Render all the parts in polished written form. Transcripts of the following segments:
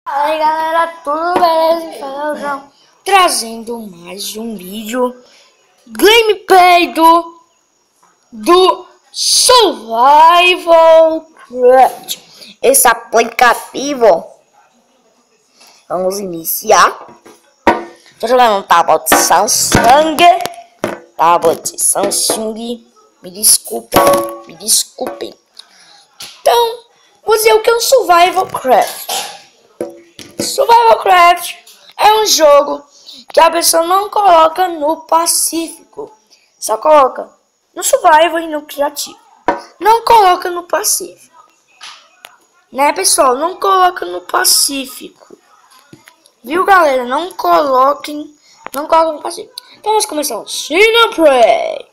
Aí galera, tudo beleza? Fala o João, trazendo mais um vídeo gameplay do Survival Craft. Esse aplicativo, vamos iniciar. Tô jogando um tablet Samsung, me desculpem. Então, vou dizer o que é um Survival Craft. Survival Craft é um jogo que a pessoa não coloca no pacífico, só coloca no survival e no criativo. Não coloca no pacífico, né, pessoal? Não coloca no pacífico, viu, galera? Não coloca no pacífico. Então vamos começar o Cineprey.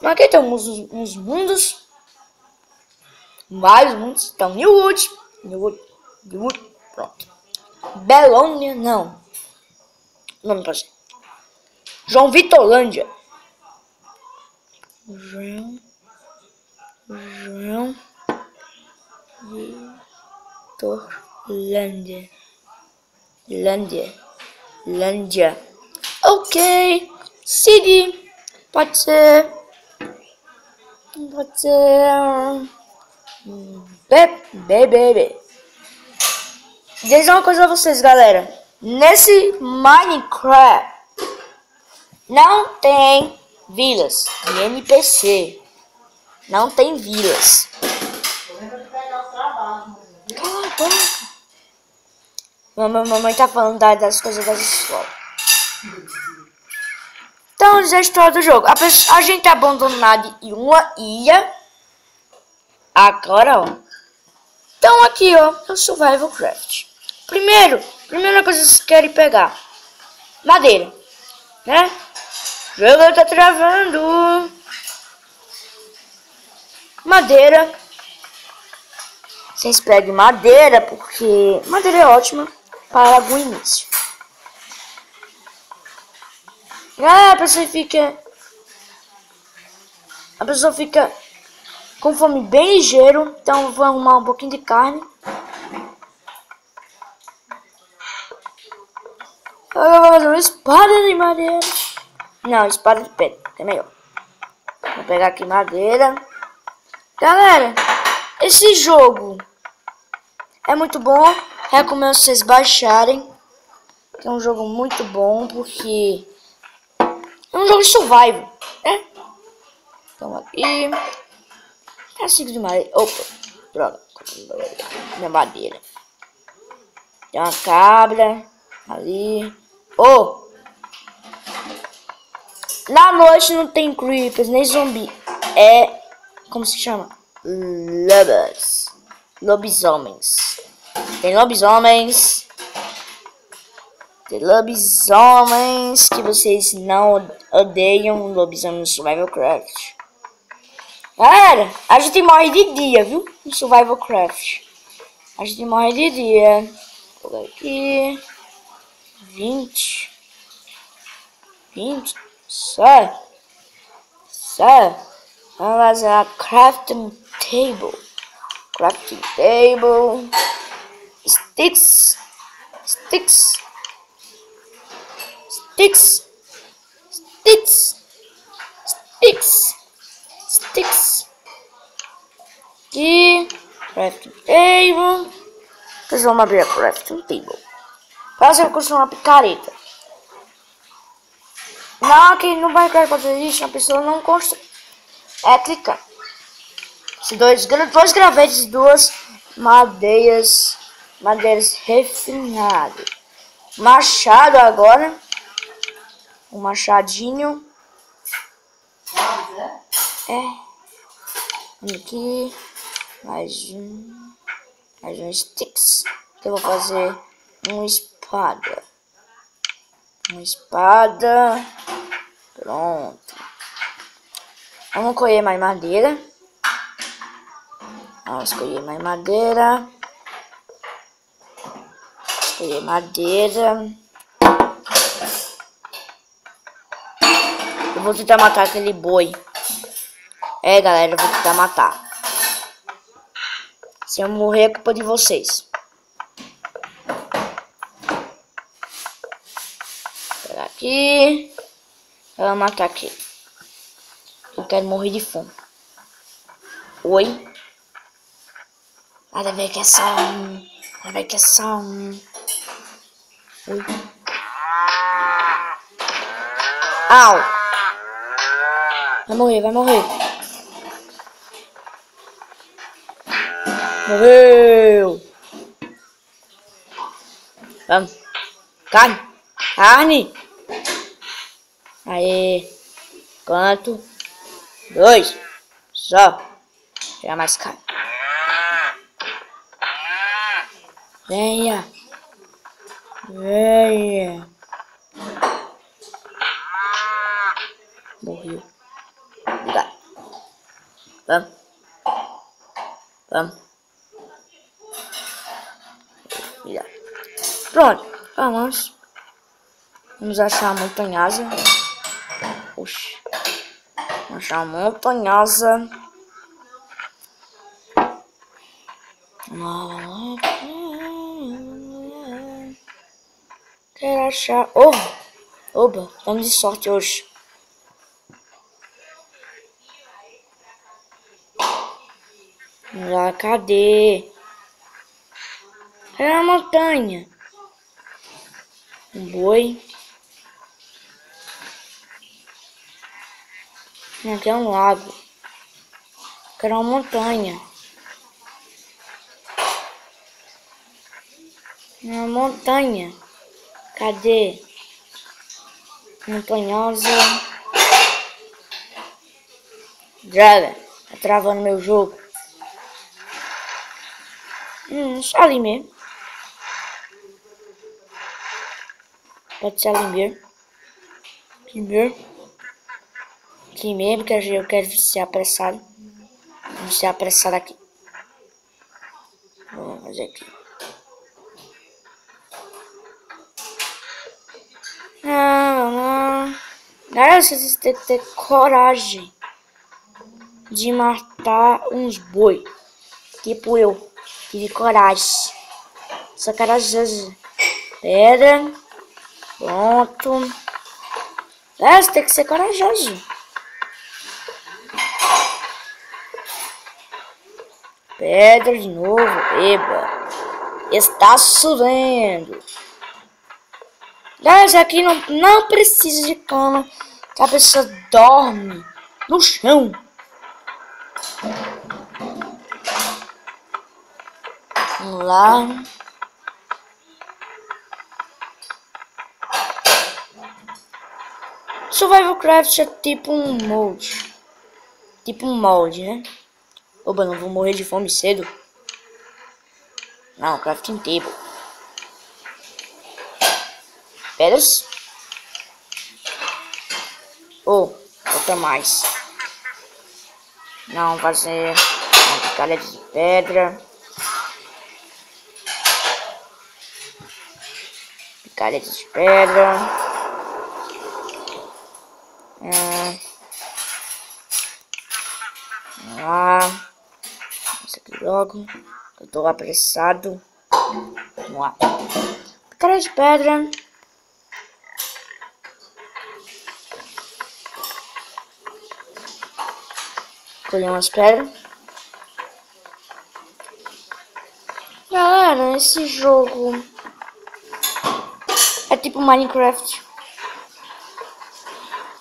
Aqui temos uns mundos, vários mundos. Então Newwood, pronto. Belônia, não. Não pode ser. João Vitorlândia. João Vitorlândia. Lândia. Ok. City. Pode ser. BBB. Dizer uma coisa a vocês, galera. Nesse Minecraft não tem vilas de NPC. Não tem vilas. Cala a boca. Mamãe tá falando das coisas da escola. Então, dizer a história do jogo. A gente é abandonado em uma ilha. Agora, ó. Então, aqui, ó. É o Survival Craft. Primeira coisa que vocês querem pegar. Madeira. Né? O jogo tá travando. Madeira. Vocês peguem madeira, porque madeira é ótima para o início. A pessoa fica com fome bem ligeiro. Então vou arrumar um pouquinho de carne. Eu vou fazer uma espada de madeira. Não, espada de pedra, é melhor. Vou pegar aqui madeira. Galera, esse jogo é muito bom. Recomendo vocês baixarem. É um jogo muito bom porque é um jogo de survival, né? Então aqui é 5 de madeira. Opa, droga. Minha madeira. Tem uma cabra ali. Oh! Na noite não tem creepers, nem zumbi. É... como se chama? Lobisomens. Tem lobisomens. Que vocês não odeiam. Lobisomem no Survival Craft. Galera, a gente morre de dia, viu? No Survival Craft. A gente morre de dia. Vou colocar aqui. 20. Certo. Vamos fazer a crafting table. Sticks. Aqui. Crafting table. Vocês vão abrir a crafting table. Fazer construir uma picareta. Não, que no Minecraft quando existe, a pessoa não constrói. É clicar. Dois gravetos e duas madeiras refinadas. Machado agora. Um machadinho. Aqui. Mais um sticks. Eu vou fazer uma espada. Pronto. Vamos colher mais madeira. Eu vou tentar matar aquele boi. Galera, eu vou tentar matar. Se eu morrer, é culpa de vocês. aqui. Ela matar aqui. Eu quero morrer de fome. Oi? Nada a ver que é só um. Nada a ver que é só um. Oi? Au! Vai morrer, vai morrer. Morreu! Vamos. Carne! Carne! Aê! Quanto? 2. Só. Pegar mais carne. Venha. Venha. Morreu. Obrigado. Vamos. Vamos. Obrigado. Pronto. Vamos. Vamos achar a montanhosa. Oxi. Vamos achar a montanhosa. Quero achar. Oba, estamos de sorte hoje. Vamos lá, cadê? É a montanha. Um boi. Aqui é um lago. Quero uma montanha. Uma montanha. Cadê? Montanhosa. Droga. Tá travando meu jogo. Só ali mesmo. Pode ser ali mesmo. Aqui mesmo. Aqui mesmo, que eu quero ser apressado. Vamos ser apressado aqui. Vamos fazer aqui. Não. Galera, vocês têm que ter coragem de matar uns boi. Tipo eu. Tive coragem. Sou corajosa. Pedra. Pronto. Você tem que ser corajoso. Pedra de novo. Eba. Está chovendo. Galera, aqui não precisa de cama. Que a pessoa dorme no chão. Vamos lá. Survival Craft é tipo um molde. Tipo um molde, né? Oba, não vou morrer de fome cedo. Não, crafting table. Pedras. Outra mais. Não, fazer uma picareta de pedra. Picareta de pedra. Vamos lá. Isso aqui logo. Eu tô apressado. Vamos lá. Picareta de pedra. Colher umas pedras. Galera, esse jogo é tipo Minecraft.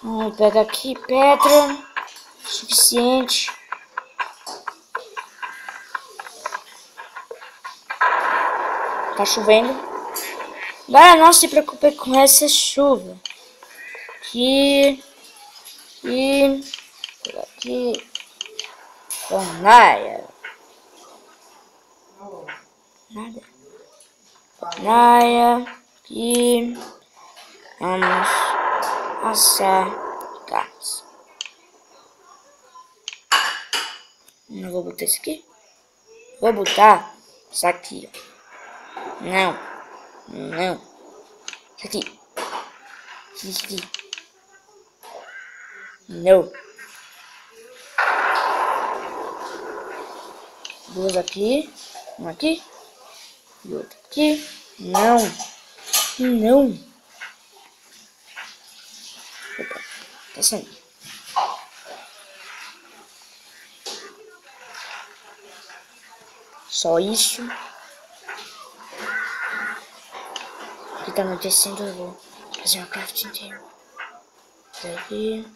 Vamos pegar aqui pedra suficiente. Tá chovendo. Galera, não se preocupe com essa chuva. Aqui. Aqui. Fornaia. Nada. Fornaia. Aqui. Vamos assar carnes. Não vou botar isso aqui. Vou botar isso aqui. Não. Isso aqui. Isso aqui. Não. Duas aqui. Uma aqui. E outra aqui. Não. Tá sendo. Só isso. Aqui tá anoitecendo, eu vou fazer uma craft inteira. Aqui.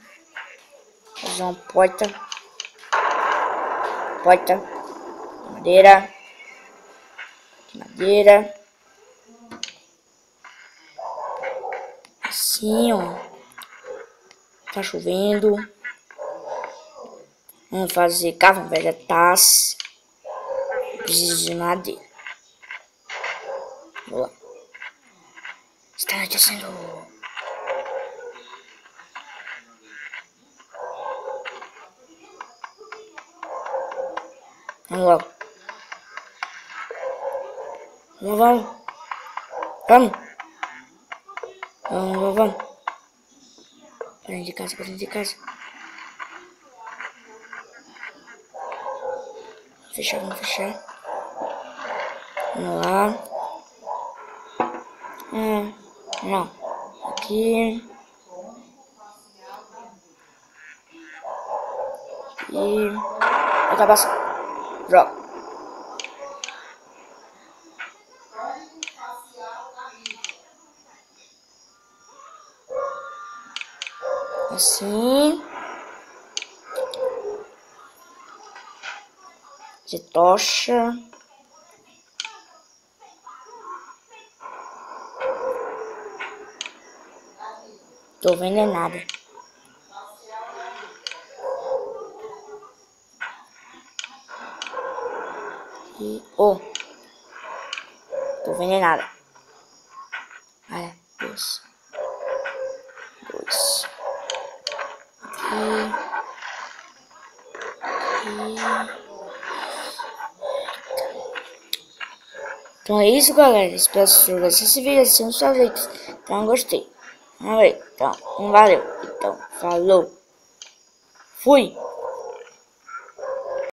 Fazer uma porta. Porta. Madeira. De madeira. Assim, ó. Tá chovendo. Vamos fazer carvão vegetais. Preciso de madeira. Vamos lá. Está anoitecendo. Vamos logo. Vamos. Pra dentro de casa. Vamos fechar. Vamos lá. Não. Aqui. E acaba assim. Droga. Assim. De tocha. Tô vendo é nada. E tô vendo é nada. Olha, dois. Então é isso, galera. Espero que vocês gostem desse vídeo. Se não fazer, então gostei. Vamos ver. Então, valeu. Então, falou. Fui.